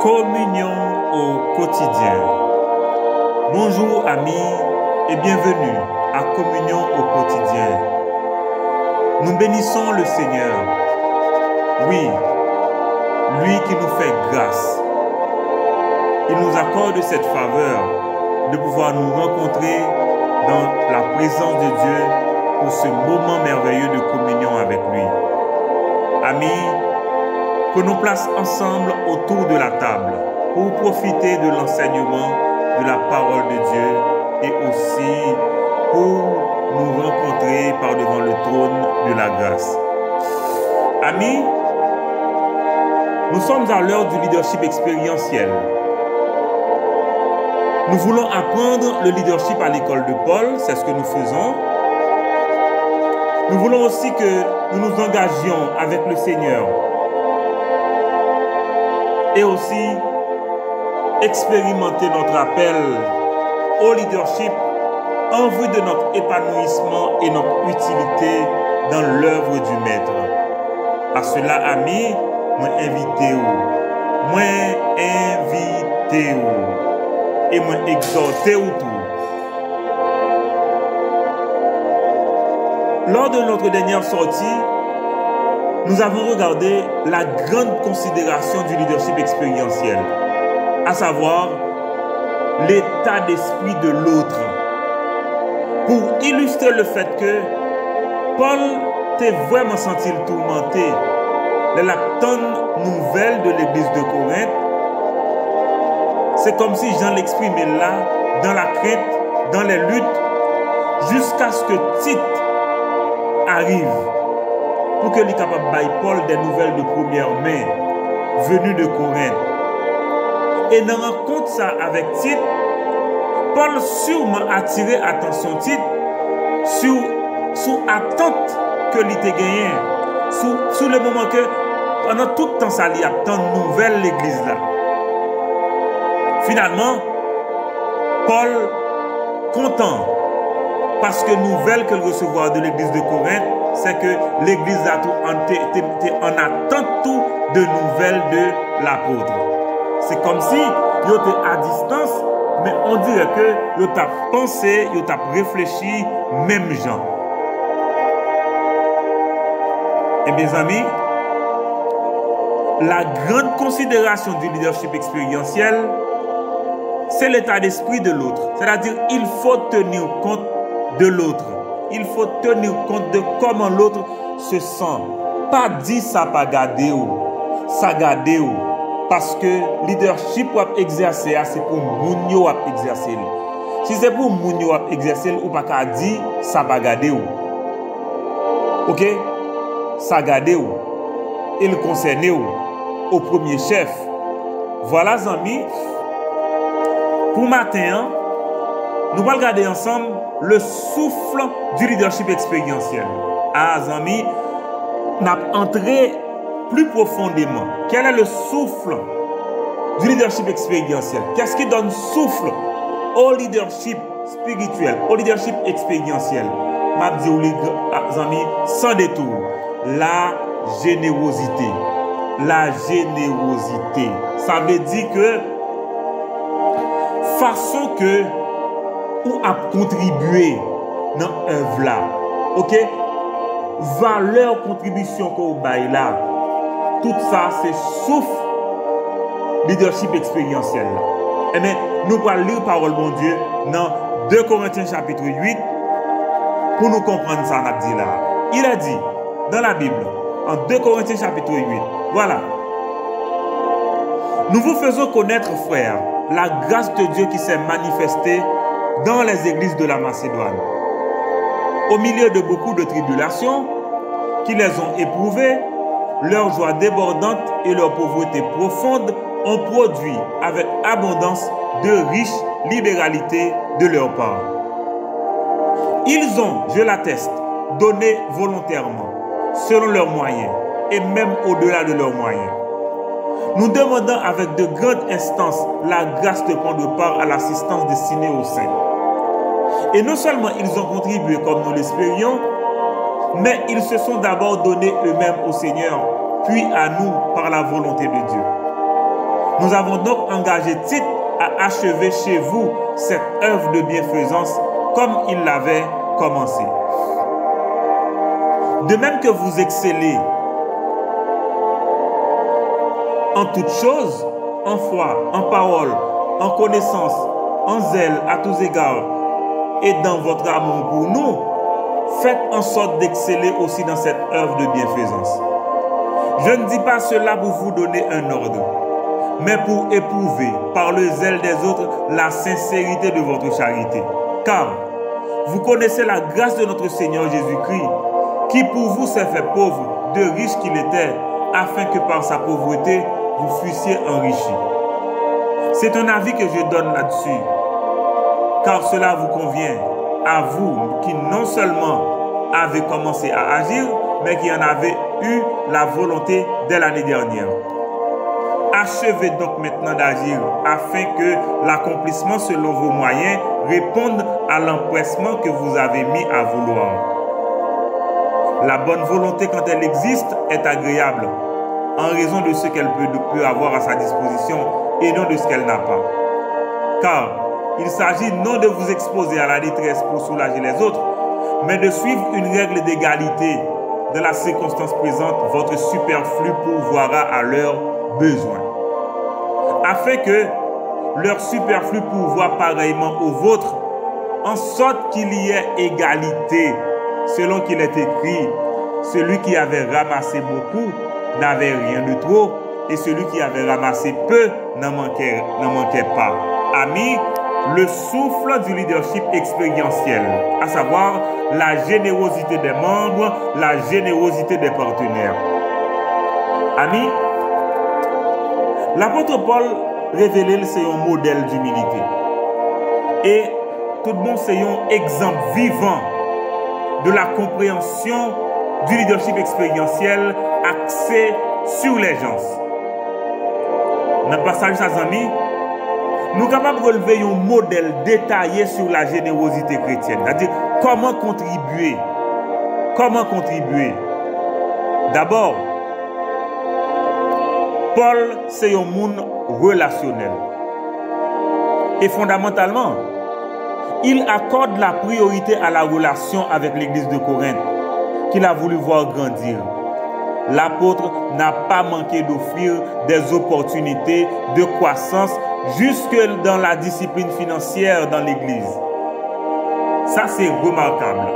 Communion au quotidien. Bonjour amis et bienvenue à Communion au quotidien. Nous bénissons le Seigneur. Oui, lui qui nous fait grâce. Il nous accorde cette faveur de pouvoir nous rencontrer dans la présence de Dieu pour ce moment merveilleux de communion avec lui. Amis, prenons place ensemble autour de la table pour profiter de l'enseignement de la parole de Dieu et aussi pour nous rencontrer par devant le trône de la grâce. Amis, nous sommes à l'heure du leadership expérientiel. Nous voulons apprendre le leadership à l'école de Paul, c'est ce que nous faisons. Nous voulons aussi que nous nous engagions avec le Seigneur et aussi expérimenter notre appel au leadership en vue de notre épanouissement et notre utilité dans l'œuvre du Maître. À cela, amis, moi invitez-vous. Et moi exhortez-vous tout. Lors de notre dernière sortie, nous avons regardé la grande considération du leadership expérientiel, à savoir l'état d'esprit de l'autre. Pour illustrer le fait que Paul t'est vraiment senti tourmenté de la tonne nouvelle de l'église de Corinthe. C'est comme si Jean l'exprimait là, dans la crainte, dans les luttes, jusqu'à ce que Tite arrive pour qu'il soit capable de bailler Paul des nouvelles de première main venues de Corinthe. Et dans la rencontre ça avec Tite, Paul sûrement attiré attention Tite sur attente que il était gagné, sur le moment que pendant tout le temps ça il y a tant de nouvelles l'église là. Finalement, Paul content parce que nouvelle qu'il recevait de l'église de Corinthe, c'est que l'église était en attente tout de nouvelles de l'apôtre. C'est comme si il était à distance, mais on dirait que il t'a pensé, il t'a réfléchi, même gens. Et mes amis, la grande considération du leadership expérientiel, c'est l'état d'esprit de l'autre. C'est-à-dire, il faut tenir compte de l'autre. Il faut tenir compte de comment l'autre se sent. Pas dire ça, pas garder ou ça garder ou. Parce que leadership ou exercer, c'est pour mounio à exercer. Si c'est pour mounio à exercer, ou pas qu'à dire ça pas garder ou. Ok? Ça garder ou. Il concerne ou au premier chef. Voilà, amis. Pour matin, nous allons regarder ensemble le souffle du leadership expérientiel. Ah, amis, nous allons entrer plus profondément. Quel est le souffle du leadership expérientiel? Qu'est-ce qui donne souffle au leadership spirituel, au leadership expérientiel? Je vais dire aux amis, sans détour, la générosité. La générosité. Ça veut dire que façon que ou à contribuer dans l'œuvre là. OK? Valeur contribution qu'on baille là. Tout ça c'est souffle leadership expérientiel là. Et bien, nous allons lire parole bon Dieu dans 2 Corinthiens chapitre 8 pour nous comprendre ça n'a dit là. Il a dit dans la Bible en 2 Corinthiens chapitre 8. Voilà. Nous vous faisons connaître, frères, la grâce de Dieu qui s'est manifestée dans les églises de la Macédoine. Au milieu de beaucoup de tribulations qui les ont éprouvées, leur joie débordante et leur pauvreté profonde ont produit avec abondance de riches libéralités de leur part. Ils ont, je l'atteste, donné volontairement, selon leurs moyens et même au-delà de leurs moyens. Nous demandons avec de grandes instances la grâce de prendre part à l'assistance destinée aux saints. Et non seulement ils ont contribué comme nous l'espérions, mais ils se sont d'abord donnés eux-mêmes au Seigneur, puis à nous par la volonté de Dieu. Nous avons donc engagé Tite à achever chez vous cette œuvre de bienfaisance comme il l'avait commencé. De même que vous excellez en toutes choses, en foi, en parole, en connaissance, en zèle à tous égards, et dans votre amour pour nous, faites en sorte d'exceller aussi dans cette œuvre de bienfaisance. Je ne dis pas cela pour vous donner un ordre, mais pour éprouver par le zèle des autres la sincérité de votre charité. Car vous connaissez la grâce de notre Seigneur Jésus-Christ, qui pour vous s'est fait pauvre, de riche qu'il était, afin que par sa pauvreté, vous fussiez enrichis. C'est un avis que je donne là-dessus, car cela vous convient à vous qui non seulement avez commencé à agir, mais qui en avez eu la volonté dès l'année dernière. Achevez donc maintenant d'agir afin que l'accomplissement selon vos moyens réponde à l'empressement que vous avez mis à vouloir. La bonne volonté, quand elle existe, est agréable en raison de ce qu'elle peut avoir à sa disposition et non de ce qu'elle n'a pas. Car il s'agit non de vous exposer à la détresse pour soulager les autres, mais de suivre une règle d'égalité. Dans la circonstance présente, votre superflu pourvoira à leurs besoins, afin que leur superflu pourvoie pareillement au vôtre, en sorte qu'il y ait égalité, selon qu'il est écrit, celui qui avait ramassé beaucoup n'avait rien de trop, et celui qui avait ramassé peu n'en manquait pas. Amis, le souffle du leadership expérientiel, à savoir la générosité des membres, la générosité des partenaires. Amis, l'apôtre Paul révélé c'est un modèle d'humilité. Et tout le monde c'est un exemple vivant de la compréhension du leadership expérientiel axé sur les gens. Dans le passage, chers amis, nous sommes capables de relever un modèle détaillé sur la générosité chrétienne. C'est-à-dire, comment contribuer. Comment contribuer. D'abord, Paul, c'est un monde relationnel. Et fondamentalement, il accorde la priorité à la relation avec l'église de Corinthe, qu'il a voulu voir grandir. L'apôtre n'a pas manqué d'offrir des opportunités de croissance jusque dans la discipline financière dans l'église. Ça, c'est remarquable.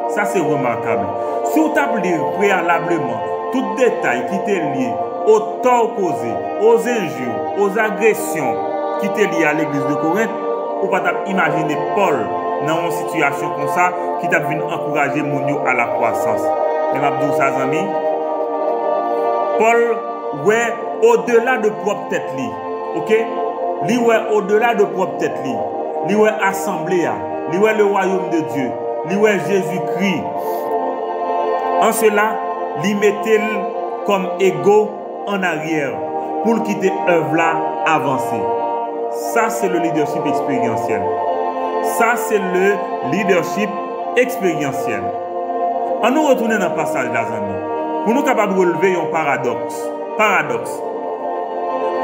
Ça, c'est remarquable. Si vous tablez préalablement tout détail qui est lié au tort causé, aux injures, aux agressions qui étaient liées à l'église de Corinthe, vous ne pouvez pas imaginer Paul dans une situation comme ça qui t'a venu encourager Mounio à la croissance. Et je vous dis, amis, Paul, ouais, au-delà de propre tête, ok? Lui, ouais, au-delà de propre tête, lui, ouais, assemblée, lui, ouais, le royaume de Dieu, lui, ouais, Jésus-Christ. En cela, lui mettait comme ego en arrière pour quitter l'œuvre-là avancer. Ça, c'est le leadership expérientiel. Ça, c'est le leadership expérientiel. On nous retourne dans le passage, les amis. Pour nous capables de relever un paradoxe.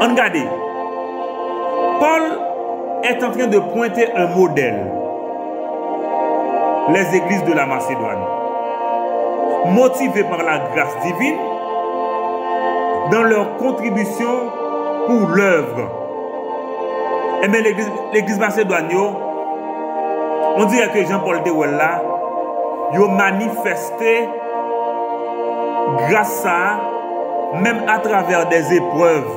On regarde. Paul est en train de pointer un modèle. Les églises de la Macédoine. Motivées par la grâce divine dans leur contribution pour l'œuvre. Et bien l'église macédoine, on dirait que Jean-Paul de Wella, il a manifesté grâce à, même à travers des épreuves,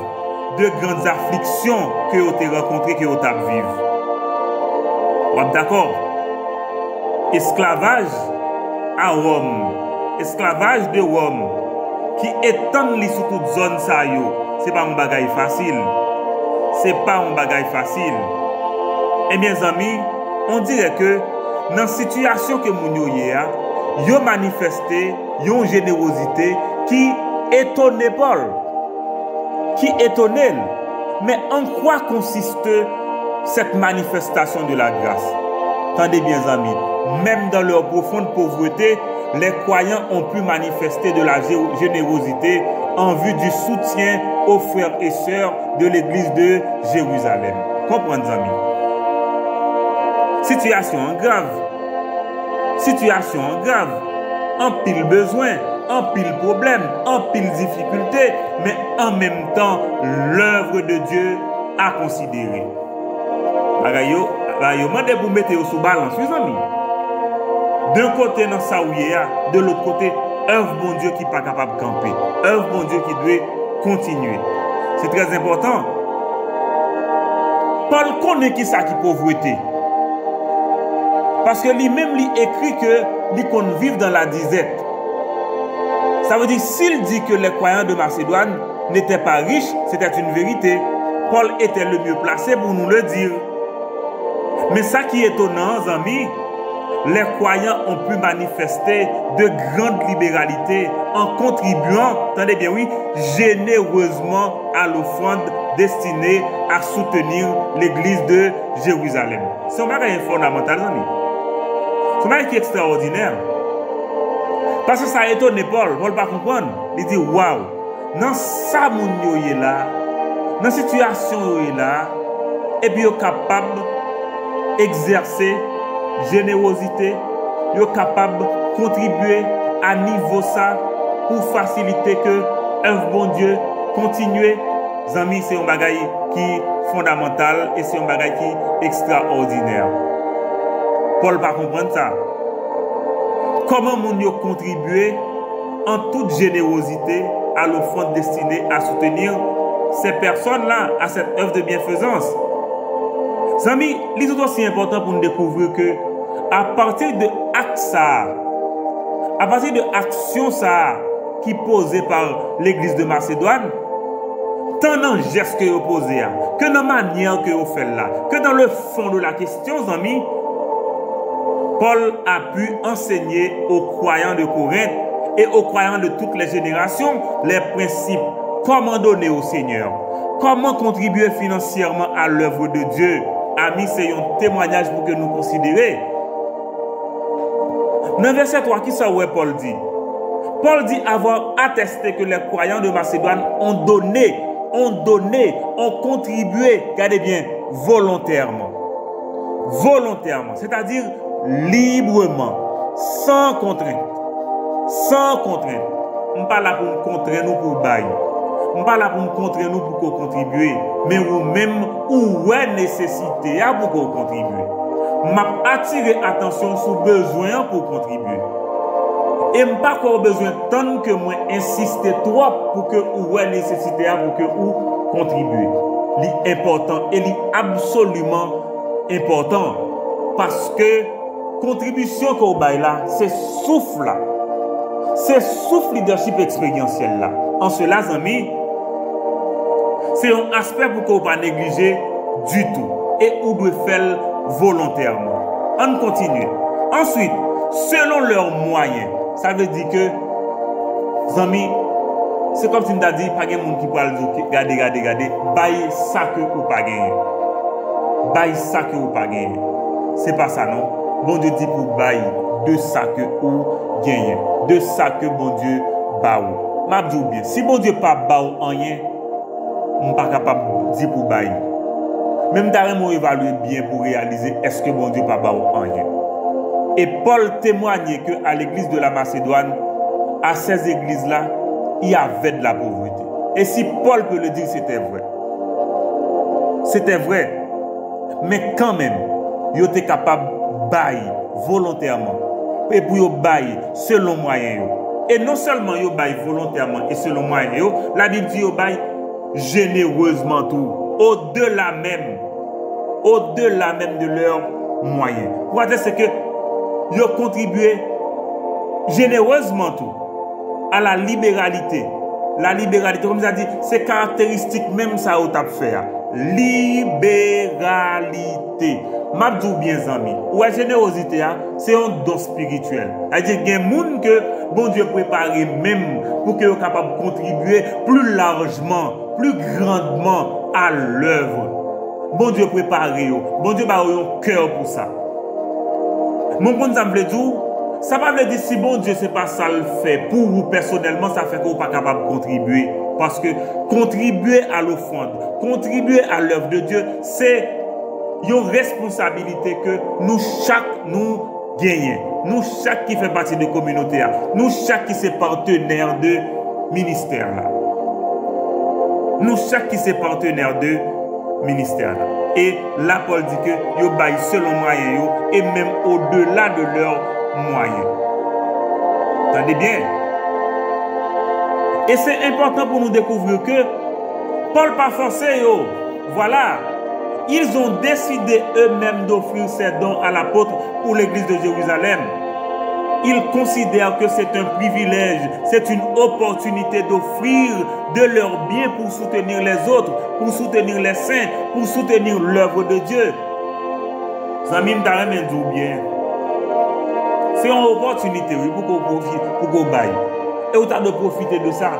de grandes afflictions que vous avez rencontrées, que vous avez vécues. Vous êtes d'accord? Esclavage à Rome, esclavage de Rome, qui étend les sous toute zone, ce n'est pas un bagage facile. Ce n'est pas un bagage facile. Et mes amis, on dirait que dans la situation que nous avons, ils ont manifesté une générosité qui étonnait Paul. Qui étonnait. Mais en quoi consiste cette manifestation de la grâce? Tendez bien, amis, même dans leur profonde pauvreté, les croyants ont pu manifester de la générosité en vue du soutien aux frères et sœurs de l'église de Jérusalem. Comprenez, amis? Situation grave. Situation grave. En pile besoin, en pile problème, en pile difficulté, mais en même temps, l'œuvre de Dieu à considérer. Yo mande pour mettre sous balance, les amis. D'un côté, dans ça où il y a, de l'autre côté, œuvre bon Dieu qui n'est pas capable de camper. Œuvre bon Dieu qui doit continuer. C'est très important. Paul connaît qui ça qui pauvreté. Parce que lui-même, il écrit que lui qu'on vive dans la disette. Ça veut dire, s'il dit que les croyants de Macédoine n'étaient pas riches, c'était une vérité. Paul était le mieux placé pour nous le dire. Mais ça qui est étonnant, amis, les croyants ont pu manifester de grandes libéralités en contribuant, attendez bien oui, généreusement à l'offrande destinée à soutenir l'église de Jérusalem. C'est un bagage fondamental, amis. C'est un bagage qui est extraordinaire. Parce que ça a étonné Paul. Paul ne pas comprendre. Il dit, waouh, dans ça, mon yo là, dans la situation yo là, et puis il est capable d'exercer générosité, il est capable de contribuer à niveau ça pour faciliter que œuvre bon Dieu continue. Amis, c'est un bagage qui est fondamental et c'est un bagage qui est extraordinaire. Paul va comprendre ça. Comment mon yo contribuer en toute générosité à l'offrande destinée à soutenir ces personnes-là, à cette œuvre de bienfaisance. Amis, il est aussi important pour nous découvrir que à partir de actes ça, à partir de action ça qui posée par l'église de Macédoine, tant dans le geste que vous posez, que dans la manière que vous faites là, que dans le fond de la question, amis, Paul a pu enseigner aux croyants de Corinthe et aux croyants de toutes les générations les principes. Comment donner au Seigneur? Comment contribuer financièrement à l'œuvre de Dieu? Amis, c'est un témoignage pour que nous considérions. Dans le verset 3, qui ça ouais Paul dit? Paul dit avoir attesté que les croyants de Macédoine ont donné, ont contribué, regardez bien, volontairement. Volontairement, c'est-à-dire librement, sans contrainte. Sans contrainte. On ne parle pas là pour nous contraindre nous pour bailler. On ne parle pas là pour nous contraindre nous pour contribuer. Mais vous-même, où est nécessité pour qu'on contribue. M'a attiré attention sur besoin pour contribuer. Et je n'ai pas encore besoin tant que moi insister trop pour que où est nécessité pour que vous contribuez. C'est important et c'est absolument important parce que contribution qu'on baille là, c'est souffle là. C'est souffle leadership expérientiel là. En cela, amis, c'est un aspect pour qu'on ne pas négliger du tout. Et on doit faire volontairement. On continue. Ensuite, selon leurs moyens, ça veut dire que, amis, c'est comme si on a dit, pas de monde qui peut dire, regardez, baille ça que ou pas gagner. Baille ça que ou pas gagner. C'est pas ça, non? Bon Dieu dit pour baille de ça que ou gagner. De ça que bon Dieu ba ou. M'a dit bien, si bon Dieu pas ba ou rien, on pas capable de dire pour baille. Même d'ailleurs, évaluer bien pour réaliser est-ce que bon Dieu pas ba ou rien. Et Paul témoignait qu'à l'église de la Macédoine, à ces églises-là, il y avait de la pauvreté. Et si Paul peut le dire, c'était vrai. C'était vrai. Mais quand même, il était capable de bailler volontairement. Et pour y bailler selon moyen. Et non seulement il baille volontairement et selon moyen, la Bible dit qu'il baille généreusement tout. Au-delà même de leurs moyens. Pourquoi dire c'est que ils ont contribué généreusement tout à la libéralité. La libéralité, comme ça dit, c'est caractéristique même ça au tap faire. Libéralité. M'abdou bien amis. Ou la générosité, c'est un don spirituel. C'est-à-dire qu'il y a des gens que bon Dieu prépare même pour qu'ils soient capables de contribuer plus largement, plus grandement à l'œuvre. Bon Dieu prépare. Bon Dieu a un cœur pour ça. Mon bon ça veut dire, ça va veut dire si bon Dieu c'est pas ça le fait pour vous personnellement, ça fait que vous pas capable de contribuer. Parce que contribuer à l'offrande, contribuer à l'œuvre de Dieu, c'est une responsabilité que nous chaque nous gagnons. Nous chaque qui fait partie de la communauté, nous chaque qui est partenaire de ministère là. Nous chaque qui est partenaire de ministère là. Et là Paul dit que yo bail selon moyen yo et même au-delà de leurs moyens. Entendez bien? Et c'est important pour nous découvrir que Paul pas forcé yo. Voilà. Ils ont décidé eux-mêmes d'offrir ces dons à l'apôtre pour l'église de Jérusalem. Ils considèrent que c'est un privilège, c'est une opportunité d'offrir de leurs biens pour soutenir les autres, pour soutenir les saints, pour soutenir l'œuvre de Dieu. Zami m'ta dit bien. C'est une opportunité oui, pour qu'on baille. Et vous avez profiter de ça,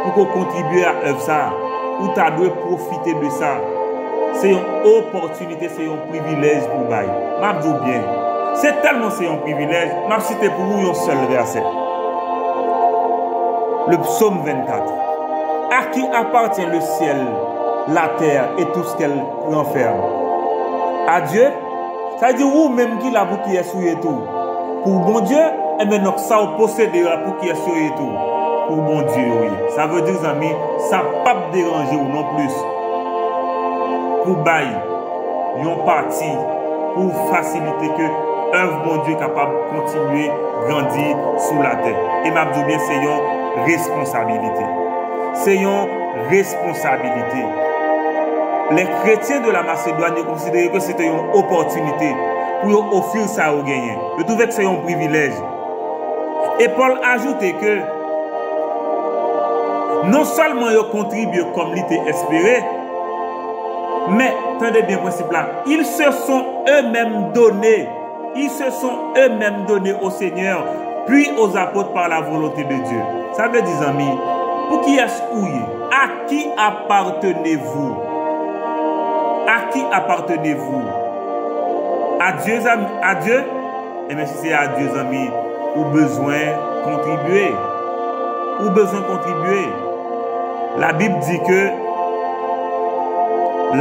pour qu'on contribue à l'œuvre ça. Vous avez profiter de ça. C'est une opportunité, c'est un privilège pour bailler. Je dis bien. C'est tellement c'est un privilège. Je cite pour vous un seul verset. Le psaume 24. À qui appartient le ciel, la terre et tout ce qu'elle renferme? À Dieu. Ça veut dire vous-même qui l'a pour qui est souillé tout. Pour bon Dieu, et maintenant ça vous possédez pour qui est souillé tout. Pour bon Dieu, oui. Ça veut dire, amis, ça ne va pas déranger ou non plus. Pour bailler, yon parti pour faciliter que œuvre bon Dieu capable de continuer à grandir sous la terre. Et m'a dit bien, c'est une responsabilité. C'est une responsabilité. Les chrétiens de la Macédoine considéraient que c'était une opportunité pour offrir ça aux gagnants. Je trouvais que c'est un privilège. Et Paul a ajouté que non seulement ils contribuent comme il était espéré, mais, attendez bien le principe là, ils se sont eux-mêmes donnés. Ils se sont eux-mêmes donnés au Seigneur, puis aux apôtres par la volonté de Dieu. Ça veut dire, amis, pour qui est-ce à qui appartenez-vous? À qui appartenez-vous? À Dieu, à Dieu? Et bien, si c'est à Dieu, amis, ou besoin de contribuer. Ou besoin de contribuer. La Bible dit que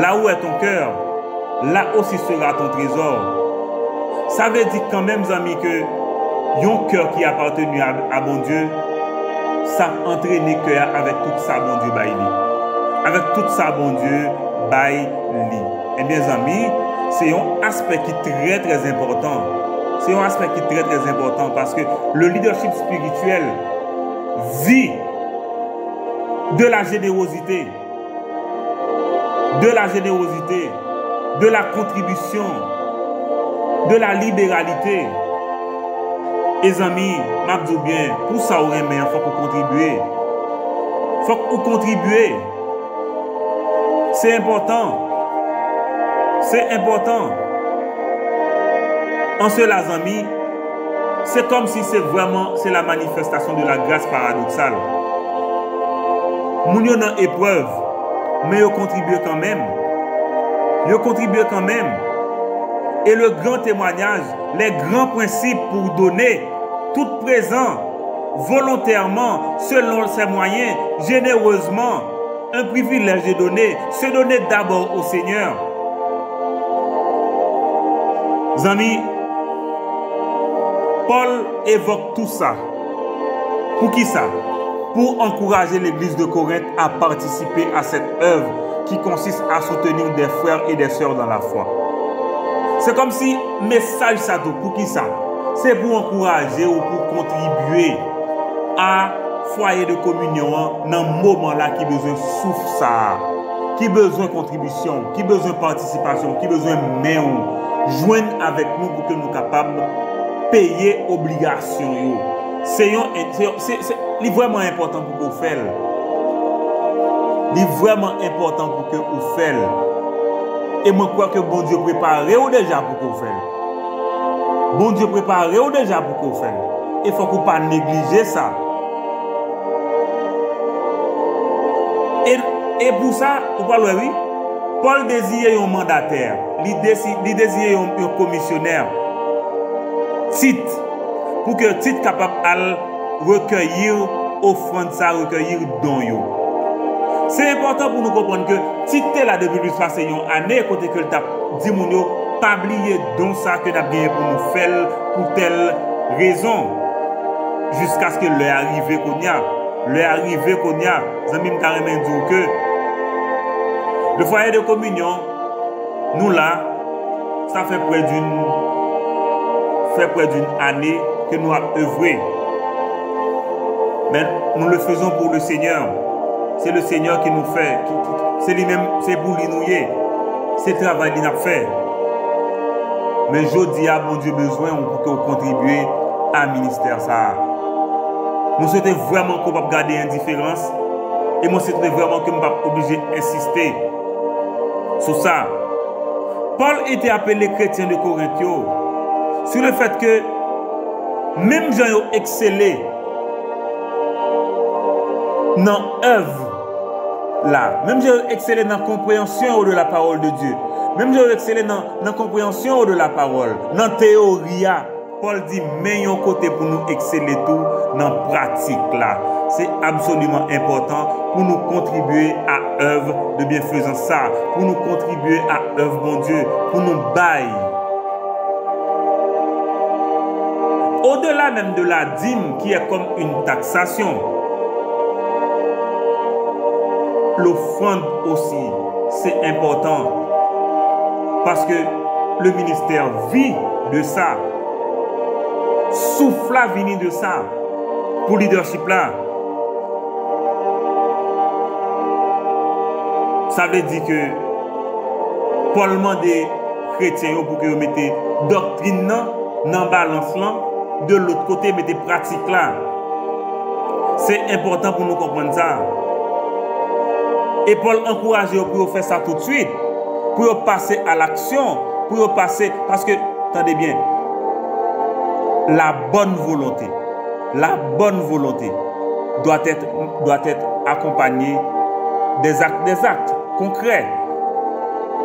là où est ton cœur, là aussi sera ton trésor. Ça veut dire quand même, amis, que un cœur qui appartient à bon Dieu, ça entraîne le cœur avec tout ça, bon Dieu, baili. Avec tout ça, bon Dieu, baili. Et bien, amis, c'est un aspect qui est très, très important. C'est un aspect qui est très, très important parce que le leadership spirituel vit de la générosité. De la générosité, de la contribution, de la libéralité. Les amis, je dis bien, pour ça, il faut qu'on contribue. Il faut qu'on contribue. C'est important. C'est important. En cela, amis, c'est comme si c'est la manifestation de la grâce paradoxale. Nous sommes dans épreuve. Mais ils contribuent quand même. Ils contribuent quand même. Et le grand témoignage, les grands principes pour donner, tout présent, volontairement, selon ses moyens, généreusement, un privilège de donner, se donner d'abord au Seigneur. Amis, Paul évoque tout ça. Pour qui ça? Pour encourager l'église de Corinthe à participer à cette œuvre qui consiste à soutenir des frères et des sœurs dans la foi. C'est comme si message ça tout pour qui ça? C'est pour encourager ou pour contribuer à foyer de communion dans un moment là qui besoin souffle ça, qui besoin contribution, qui besoin participation, qui besoin main joindre avec nous pour que nous capables payer obligation. C'est vraiment important pour que vous fassiez. C'est vraiment important pour que vous fassiez. Et moi, je crois que bon Dieu prépare ou déjà pour que vous fassiez. Bon Dieu prépare ou déjà pour que vous fassiez. Il faut que vous ne pas négliger ça. Et pour ça, vous parlez, oui, Paul désirait un mandataire. Il désirait un commissionnaire. Tite. Pour que Tite capable de recueillir offrande ça, recueillir don yo. C'est important pour nous comprendre que si tu es là depuis plus de une année, côté que tu as dit, pas oublier donc ça que tu as gagné pour nous faire pour telle raison. Jusqu'à ce que l'heure arrive qu'on y a. L'heure arrive qu'on y a. Zami m'carrément dire que le foyer de communion, nous là, ça fait près d'une année que nous avons œuvré. Mais nous le faisons pour le Seigneur. C'est le Seigneur qui nous fait. C'est lui-même, c'est pour lui nous. C'est le travail qu'il a fait. Mais je dis à mon Dieu besoin pour contribuer à ministère ça. Nous souhaitons vraiment qu'on va garder indifférence. Et moi, c'est vraiment que je ne suis pas obligé d'insister sur ça. Paul était appelé chrétien de Corinthe sur le fait que même gens ont excellé dans l'œuvre là, même gens ont excellé dans la compréhension de la parole de Dieu, même gens ont excellé dans la compréhension de la parole, dans la théorie. Paul dit, mais un côté pour nous exceller tout dans la pratique là. C'est absolument important pour nous contribuer à l'œuvre de bienfaisance ça, pour nous contribuer à l'œuvre bon Dieu, pour nous bailler. Au-delà même de la dîme qui est comme une taxation, l'offrande aussi, c'est important parce que le ministère vit de ça. Souffle à venir de ça pour le leadership là. Ça veut dire que Paul demande des chrétiens pour que vous mettez doctrine dans balance là, de l'autre côté mettez pratique là. C'est important pour nous comprendre ça. Et Paul encourage pour faire ça tout de suite, pour passer à l'action, pour passer parce que attendez bien. La bonne volonté doit être accompagnée des actes concrets.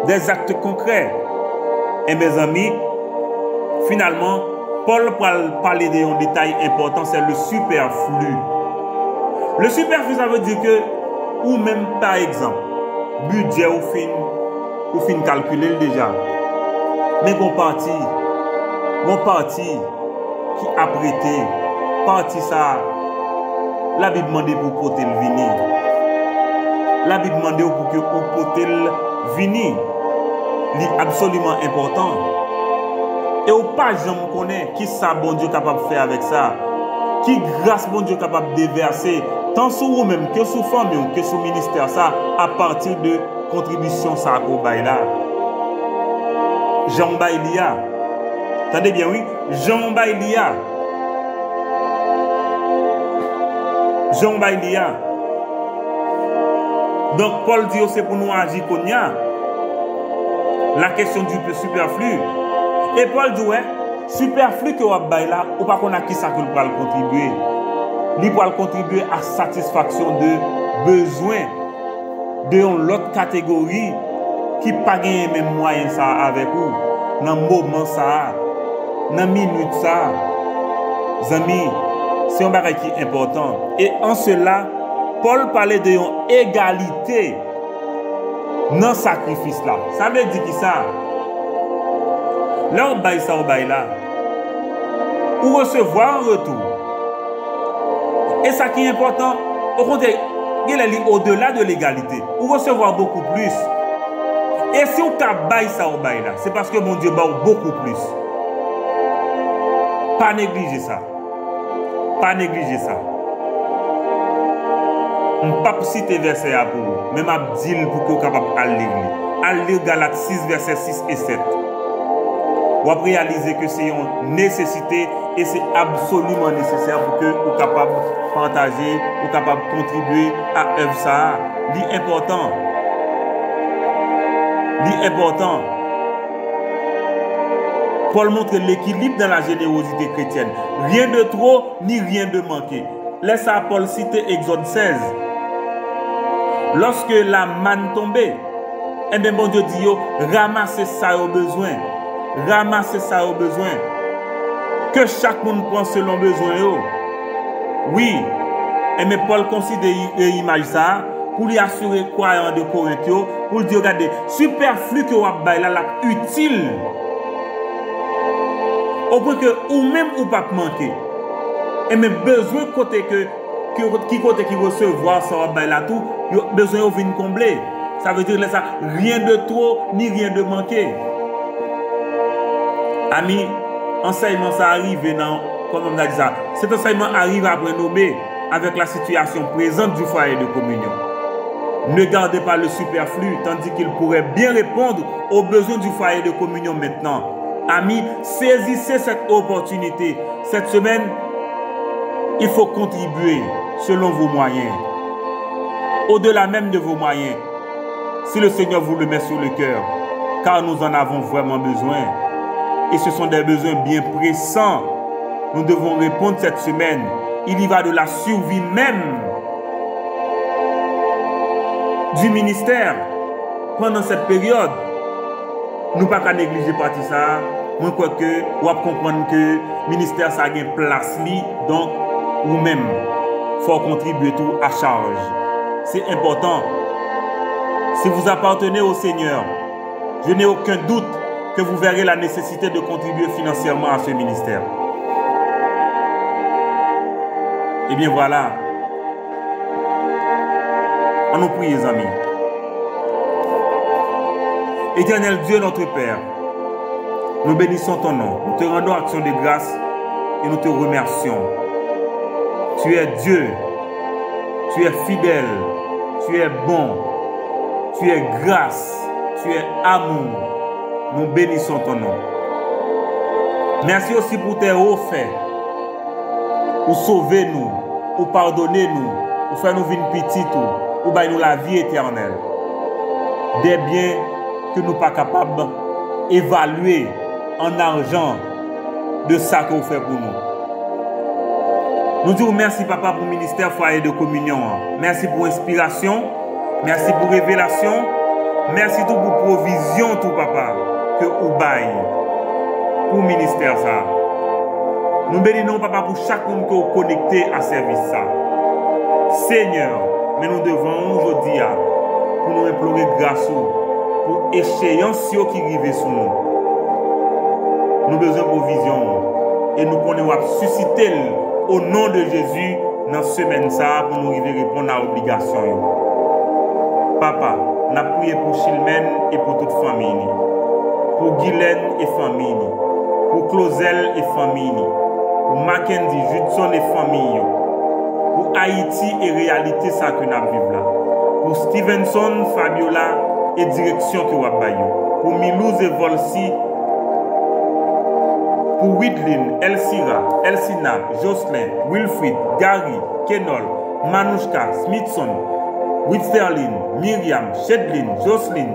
Des actes concrets. Et mes amis, finalement, Paul parler d'un détail important, c'est le superflu. Le superflu, ça veut dire que, ou même par exemple, budget ou fin calculer déjà. Mais bon parti qui a prêté, parti ça, la Bible demande pour porter le vini. La Bible demande pour que vous porter le vini. C'est absolument important. Et au pas jamais connaît qui ça bon Dieu capable de faire avec ça. Qui grâce bon Dieu capable de déverser, tant sur vous-même que sur famille que sur ministère ça, à partir de contribution ça qu'on bail là. Jean Bailia. Attendez bien, oui. Jean Bailia. Donc, Paul dit c'est pour nous agir qu'on y a. La question du superflu. Et Paul dit, ouais, superflu que vous avez là, ou pas qu'on a qui ça que nous allons contribuer. Nous allons contribuer à satisfaction de besoins de l'autre catégorie qui n'a pas gagné même moyen ça avec vous. Dans le moment ça. Dans minute ça, amis, c'est un bagage qui est important. Et en cela, Paul parlait de une égalité dans le sacrifice là. Ça veut dire qui ça? Là, on baille ça, on baille là. Ou recevoir un retour. Et ça qui est important, au contraire, il est au-delà de l'égalité. Ou recevoir beaucoup plus. Et si on baille ça, on baille là, c'est parce que mon Dieu baille beaucoup plus. Pas négliger ça. Pas négliger ça. Je ne vais pas citer verset à vous, mais je vais dire pour que vous soyez capable de lire. Allez lire Galates 6, versets 6 et 7. Vous allez réaliser que c'est une nécessité et c'est absolument nécessaire pour que vous soyez capable de partager, vous soyez capable de contribuer à l'œuvre ça. C'est important. C'est important. Paul montre l'équilibre dans la générosité chrétienne. Rien de trop, ni rien de manqué. Laisse à Paul citer Exode 16. Lorsque la manne tombait, eh bien, bon Dieu dit, ramassez ça au besoin. Ramassez ça au besoin. Que chaque monde prend selon besoin. Oui. Et mais Paul considère l'image ça pour lui assurer croyant de Corinthio, pour lui dire, regardez, superflu que vous avez là, utile. Au point que ou même ou pas manquer. Et même besoin côté qui côté qui recevoir ça va là tout, besoin de venir combler. Ça veut dire ça rien de trop ni rien de manqué. Amis, enseignement ça arrive dans comme on a dit ça. Cet enseignement arrive après nommer avec la situation présente du foyer de communion. Ne gardez pas le superflu tandis qu'il pourrait bien répondre aux besoins du foyer de communion maintenant. Amis, saisissez cette opportunité. Cette semaine, il faut contribuer selon vos moyens. Au-delà même de vos moyens, si le Seigneur vous le met sur le cœur, car nous en avons vraiment besoin. Et ce sont des besoins bien pressants. Nous devons répondre cette semaine. Il y va de la survie même du ministère pendant cette période. Nous ne pouvons pas négliger partie ça. Moi, quoi que, on va comprendre que le ministère ça a une place li, donc, ou même, il faut contribuer tout à charge. C'est important. Si vous appartenez au Seigneur, je n'ai aucun doute que vous verrez la nécessité de contribuer financièrement à ce ministère. Eh bien voilà. On nous prie, les amis. Éternel Dieu, notre Père, nous bénissons ton nom. Nous te rendons action de grâce et nous te remercions. Tu es Dieu. Tu es fidèle. Tu es bon. Tu es grâce. Tu es amour. Nous bénissons ton nom. Merci aussi pour tes hauts faits. Pour sauver nous. Pour pardonner nous. Pour faire nous vivre petit tout. Pour bailler nous la vie éternelle. Des biens que nous ne sommes pas capables d'évaluer en argent de ça que vous faites pour nous. Nous disons merci papa pour le ministère foyer de communion. Merci pour l'inspiration. Merci pour révélation. Merci tout pour provision tout papa que vous baille pour le ministère ça. Nous bénissons papa pour chaque monde qui est connecté à service ça. Seigneur, mais nous devons aujourd'hui pour nous implorer grâce pour échéance qui arrive sur nous. Nous avons besoin de provision et nous connaissons susciter au nom de Jésus dans cette semaine ça pour nous répondre à l'obligation. Papa, nous avons prié pour Chilmen et pour toute famille. Pour Guylaine et famille. Pour Clausel et famille. Pour Mackenzie, Judson et famille. Pour Haïti et réalité ça que nous vivons là. Pour Stevenson, Fabiola et direction que nous avons. Pour Milouz et Volsi. Pour Widlin, Elsira, Elsina, Jocelyn, Wilfried, Gary, Kenol, Manouchka, Smithson, Wisterlin, Myriam, Shedlin, Jocelyn,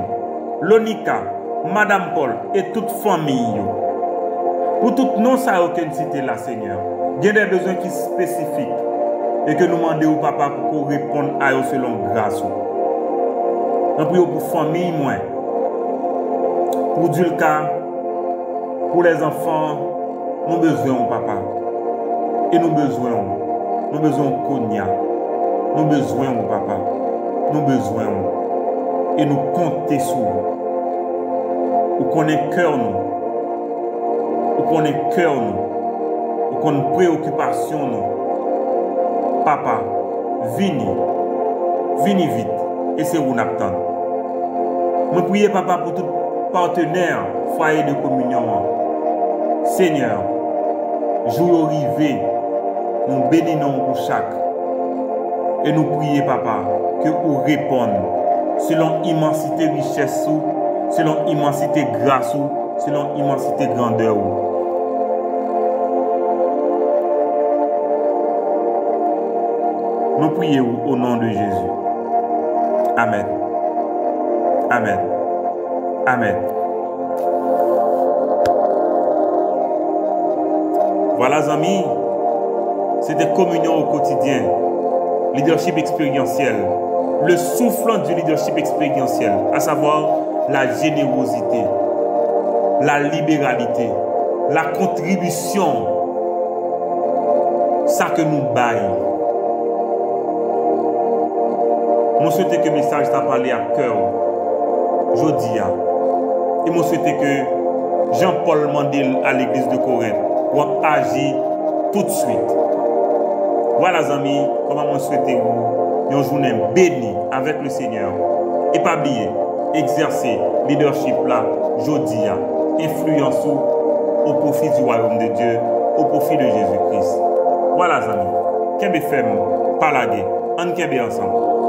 Lonika, Madame Paul et toute famille. Pour tout non ça aucune cité là, Seigneur. Il y a des besoins qui sont spécifiques et que nous demandons au papa pour qu'on réponde à eux selon grâce. Nous prions pour famille, moi, pour Dulka, pour les enfants, nous besoin papa. Et nous besoin Konya. Nous besoin papa. Nous besoin. Et nous comptons sur vous. Vous connaissez cœur nous. Vous connaissez cœur nous. Vous connaissez préoccupation nous. Papa, venez vite. Et c'est où nous attendons. Nous prions papa pour tout partenaire foyer de communion. Seigneur, jour arrivé, nous bénissons pour chaque. Et nous prions, papa, que vous répondez selon immensité richesse, selon immensité grâce, selon immensité grandeur. Nous prions au nom de Jésus. Amen. Amen. Amen. Voilà, amis, c'était communion au quotidien, leadership expérientiel, le soufflant du leadership expérientiel, à savoir la générosité, la libéralité, la contribution, ça que nous baillons. Je souhaite que le message t'a parlé à cœur. Jodi a. Et je souhaite que Jean-Paul Mandel à l'église de Corinthe ou agir tout de suite. Voilà, amis, comment je souhaite une journée bénie avec le Seigneur. Et pas oublier, exercer leadership là, jodi a, influence au profit du royaume de Dieu, au profit de Jésus-Christ. Voilà, amis. Kembe femme, palage, on kembe ensemble.